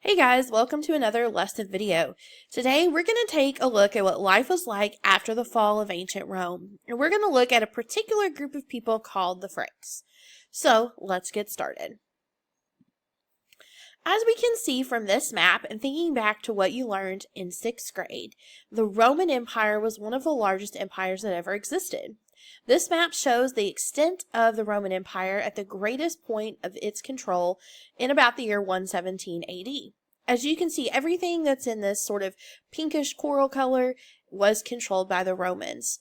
Hey guys, welcome to another lesson video. Today we're going to take a look at what life was like after the fall of ancient Rome. And we're going to look at a particular group of people called the Franks. So let's get started. As we can see from this map and thinking back to what you learned in 6th grade, the Roman Empire was one of the largest empires that ever existed. This map shows the extent of the Roman Empire at the greatest point of its control in about the year 117 AD. As you can see, everything that's in this sort of pinkish coral color was controlled by the Romans.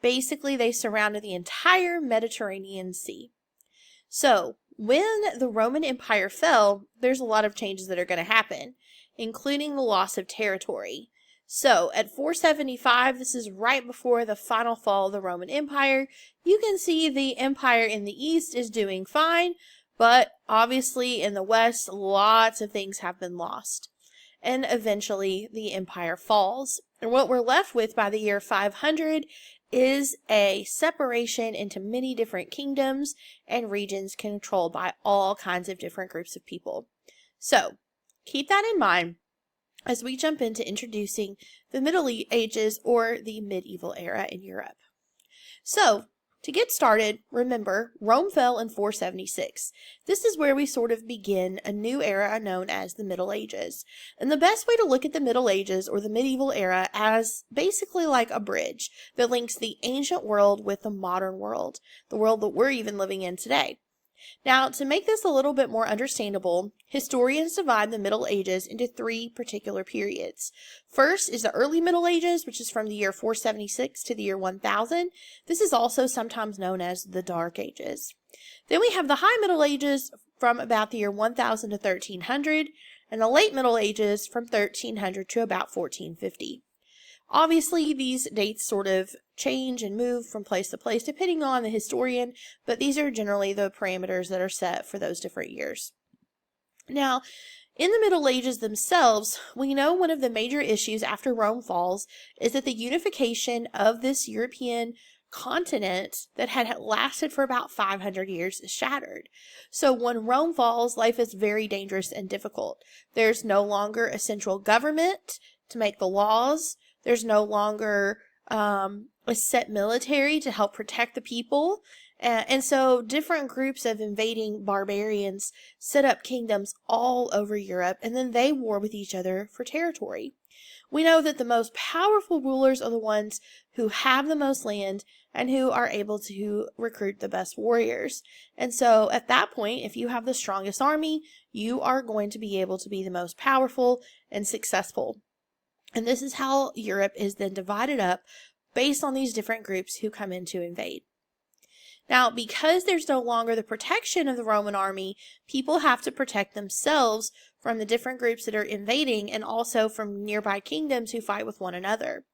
Basically, they surrounded the entire Mediterranean Sea. So, when the Roman Empire fell, there's a lot of changes that are going to happen, including the loss of territory. So, at 475, this is right before the final fall of the Roman Empire, you can see the empire in the east is doing fine, but obviously in the west, lots of things have been lost. And eventually, the empire falls. And what we're left with by the year 500 is a separation into many different kingdoms and regions controlled by all kinds of different groups of people. So, keep that in mind as we jump into introducing the Middle Ages or the medieval era in Europe. So, to get started, remember, Rome fell in 476. This is where we sort of begin a new era known as the Middle Ages. And the best way to look at the Middle Ages or the medieval era as basically like a bridge that links the ancient world with the modern world, the world that we're even living in today. Now, to make this a little bit more understandable, historians divide the Middle Ages into three particular periods. First is the early Middle Ages, which is from the year 476 to the year 1000. This is also sometimes known as the Dark Ages. Then we have the High Middle Ages from about the year 1000 to 1300, and the Late Middle Ages from 1300 to about 1450. Obviously, these dates sort of change and move from place to place depending on the historian, but these are generally the parameters that are set for those different years. Now, in the Middle Ages themselves, we know one of the major issues after Rome falls is that the unification of this European continent that had lasted for about 500 years is shattered. So when Rome falls, life is very dangerous and difficult. There's no longer a central government to make the laws. There's no longer a set military to help protect the people. And so different groups of invading barbarians set up kingdoms all over Europe, and then they war with each other for territory. We know that the most powerful rulers are the ones who have the most land and who are able to recruit the best warriors. And so at that point, if you have the strongest army, you are going to be able to be the most powerful and successful. And this is how Europe is then divided up based on these different groups who come in to invade. Now, because there's no longer the protection of the Roman army, people have to protect themselves from the different groups that are invading and also from nearby kingdoms who fight with one another.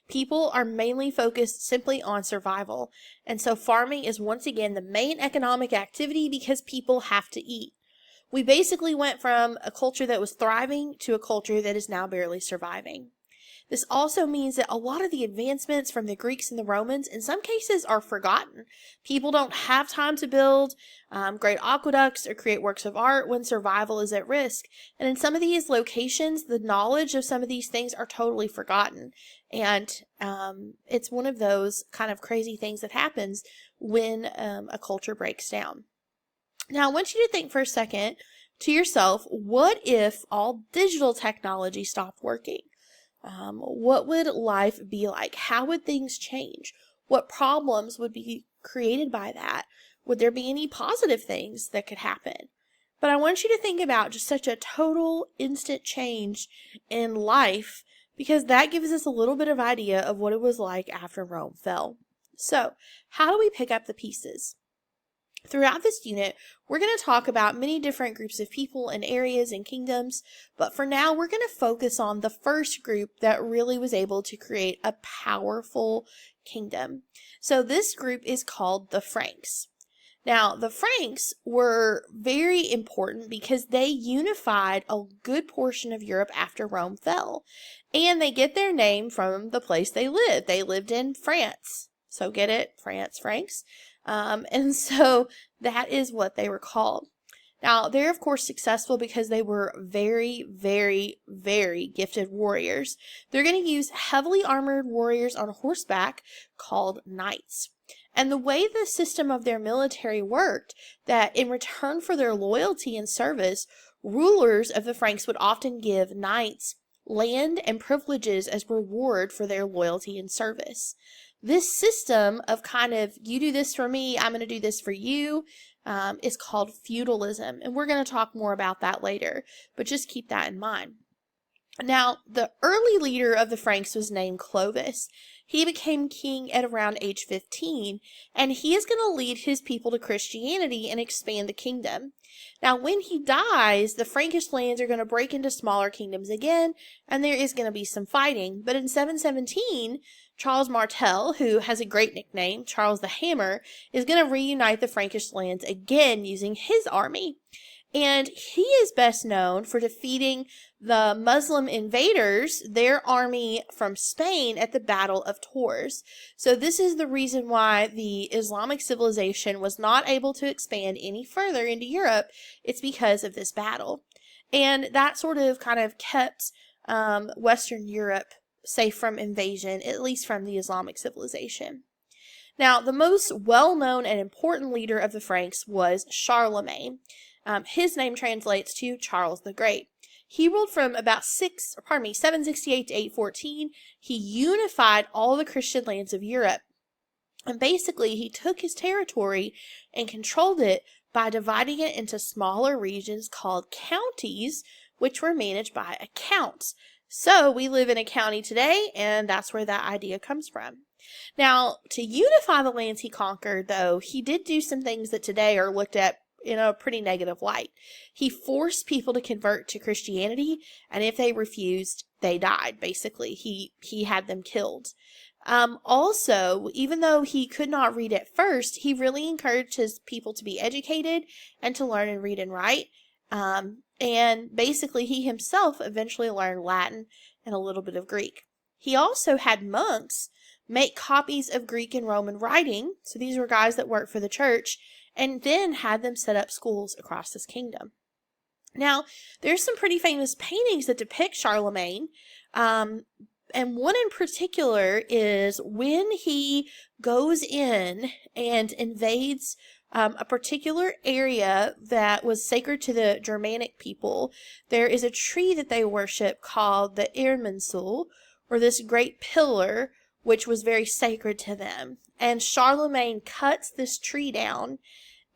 People are mainly focused simply on survival, and so farming is once again the main economic activity because people have to eat. We basically went from a culture that was thriving to a culture that is now barely surviving. This also means that a lot of the advancements from the Greeks and the Romans in some cases are forgotten. People don't have time to build great aqueducts or create works of art when survival is at risk. And in some of these locations, the knowledge of some of these things are totally forgotten. And it's one of those kind of crazy things that happens when a culture breaks down. Now, I want you to think for a second to yourself, what if all digital technology stopped working? What would life be like? How would things change? What problems would be created by that? Would there be any positive things that could happen? But I want you to think about just such a total instant change in life because that gives us a little bit of idea of what it was like after Rome fell. So, how do we pick up the pieces? Throughout this unit, we're going to talk about many different groups of people and areas and kingdoms, but for now, we're going to focus on the first group that really was able to create a powerful kingdom. So this group is called the Franks. Now, the Franks were very important because they unified a good portion of Europe after Rome fell, and they get their name from the place they lived. They lived in France. So get it? France, Franks. And so that is what they were called. Now, they're of course successful because they were very, very, very gifted warriors. They're going to use heavily armored warriors on horseback called knights. And the way the system of their military worked, that in return for their loyalty and service, rulers of the Franks would often give knights land and privileges as reward for their loyalty and service. This system of kind of, you do this for me, I'm going to do this for you, is called feudalism. And we're going to talk more about that later, but just keep that in mind. Now, the early leader of the Franks was named Clovis. He became king at around age 15, and he is going to lead his people to Christianity and expand the kingdom. Now, when he dies, the Frankish lands are going to break into smaller kingdoms again, and there is going to be some fighting. But in 717, Charles Martel, who has a great nickname, Charles the Hammer, is going to reunite the Frankish lands again using his army. And he is best known for defeating the Muslim invaders, their army from Spain, at the Battle of Tours. So this is the reason why the Islamic civilization was not able to expand any further into Europe. It's because of this battle. And that sort of kind of kept Western Europe safe from invasion, at least from the Islamic civilization. Now, the most well-known and important leader of the Franks was Charlemagne. His name translates to Charles the Great. He ruled from about 768 to 814. He unified all the Christian lands of Europe. And basically, he took his territory and controlled it by dividing it into smaller regions called counties, which were managed by a count. So we live in a county today, and that's where that idea comes from. Now, to unify the lands he conquered, though, he did do some things that today are looked at in a pretty negative light. He forced people to convert to Christianity, and if they refused, they died, basically. He had them killed. Also, even though he could not read at first, he really encouraged his people to be educated and to learn and read and write. And basically, he himself eventually learned Latin and a little bit of Greek. He also had monks make copies of Greek and Roman writing. So these were guys that worked for the church, and then had them set up schools across his kingdom. Now, there's some pretty famous paintings that depict Charlemagne, and one in particular is when he goes in and invades a particular area that was sacred to the Germanic people. There is a tree that they worship called the Irminsul, or this great pillar, which was very sacred to them. And Charlemagne cuts this tree down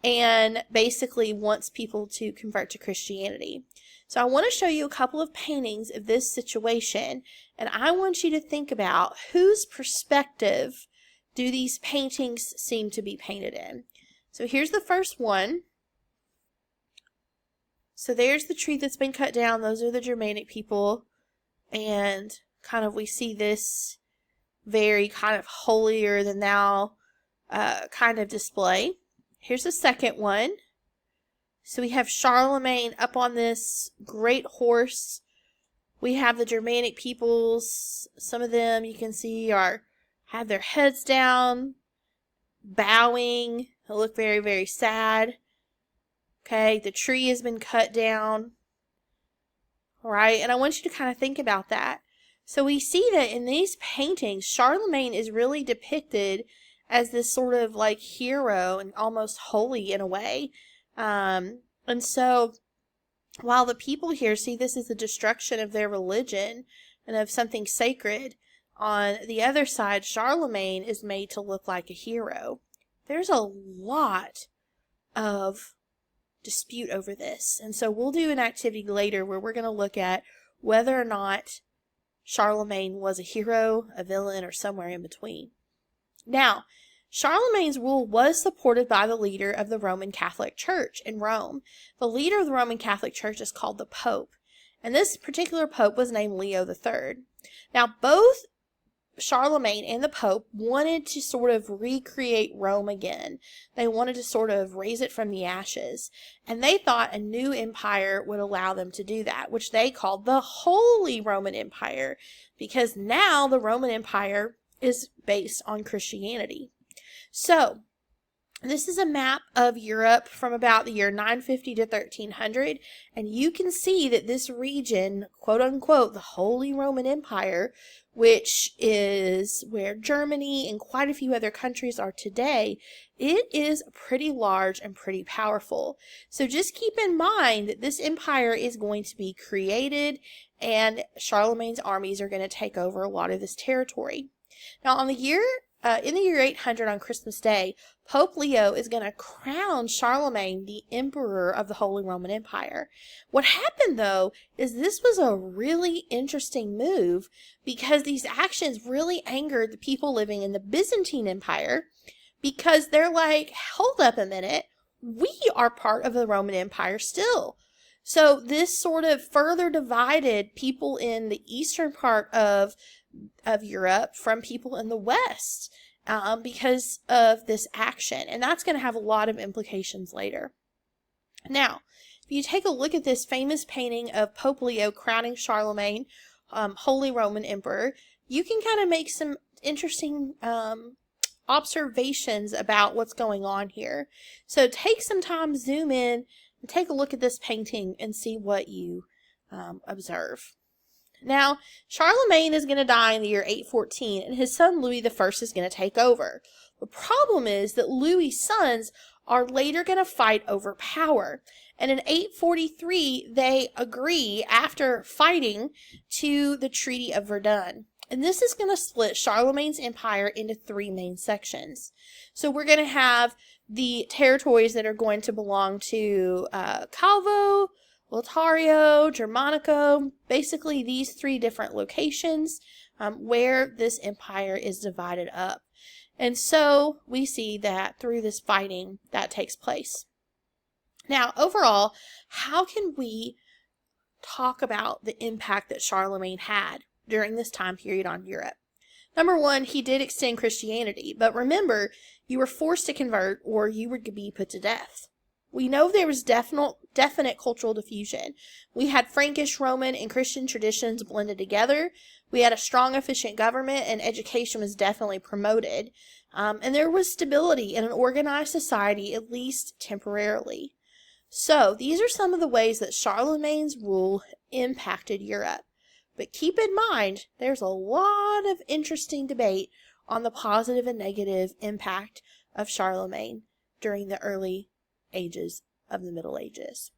and basically wants people to convert to Christianity. So I want to show you a couple of paintings of this situation, and I want you to think about whose perspective do these paintings seem to be painted in. So here's the first one. So there's the tree that's been cut down. Those are the Germanic people, and kind of we see this very kind of holier than thou kind of display. Here's the second one. So we have Charlemagne up on this great horse. We have the Germanic peoples. Some of them you can see have their heads down, bowing. They look very, very sad. Okay, the tree has been cut down. All right, and I want you to kind of think about that. So we see that in these paintings, Charlemagne is really depicted as this sort of like hero and almost holy in a way. And so while the people here see this as the destruction of their religion and of something sacred, on the other side, Charlemagne is made to look like a hero. There's a lot of dispute over this. And so we'll do an activity later where we're going to look at whether or not Charlemagne was a hero, a villain, or somewhere in between. Now, Charlemagne's rule was supported by the leader of the Roman Catholic Church in Rome. The leader of the Roman Catholic Church is called the Pope, and this particular Pope was named Leo III. Now, both Charlemagne and the Pope wanted to sort of recreate Rome again. They wanted to sort of raise it from the ashes, and they thought a new empire would allow them to do that, which they called the Holy Roman Empire, because now the Roman Empire is based on Christianity. So, This is a map of Europe from about the year 950 to 1300, and you can see that this region, quote unquote, the Holy Roman Empire, which is where Germany and quite a few other countries are today, it is pretty large and pretty powerful. So just keep in mind that this empire is going to be created, and Charlemagne's armies are going to take over a lot of this territory. Now, in the year 800 on Christmas Day, Pope Leo is going to crown Charlemagne the Emperor of the Holy Roman Empire. What happened, though, is this was a really interesting move because these actions really angered the people living in the Byzantine Empire, because they're like, hold up a minute, we are part of the Roman Empire still. So this sort of further divided people in the eastern part of Europe from people in the West because of this action. And that's going to have a lot of implications later. Now, if you take a look at this famous painting of Pope Leo crowning Charlemagne, Holy Roman Emperor, you can kind of make some interesting observations about what's going on here. So take some time, zoom in, and take a look at this painting and see what you observe. Now, Charlemagne is going to die in the year 814, and his son Louis I is going to take over. The problem is that Louis' sons are later going to fight over power. And in 843, they agree, after fighting, to the Treaty of Verdun. And this is going to split Charlemagne's empire into three main sections. So we're going to have the territories that are going to belong to Calvo, Lothario, Germanico, basically these three different locations where this empire is divided up. And so we see that through this fighting that takes place. Now, overall, how can we talk about the impact that Charlemagne had during this time period on Europe? Number one, he did extend Christianity, but remember, you were forced to convert or you would be put to death. We know there was definite cultural diffusion. We had Frankish, Roman, and Christian traditions blended together. We had a strong, efficient government, and education was definitely promoted. And there was stability in an organized society, at least temporarily. So, these are some of the ways that Charlemagne's rule impacted Europe. But keep in mind, there's a lot of interesting debate on the positive and negative impact of Charlemagne during the early ages of the Middle Ages.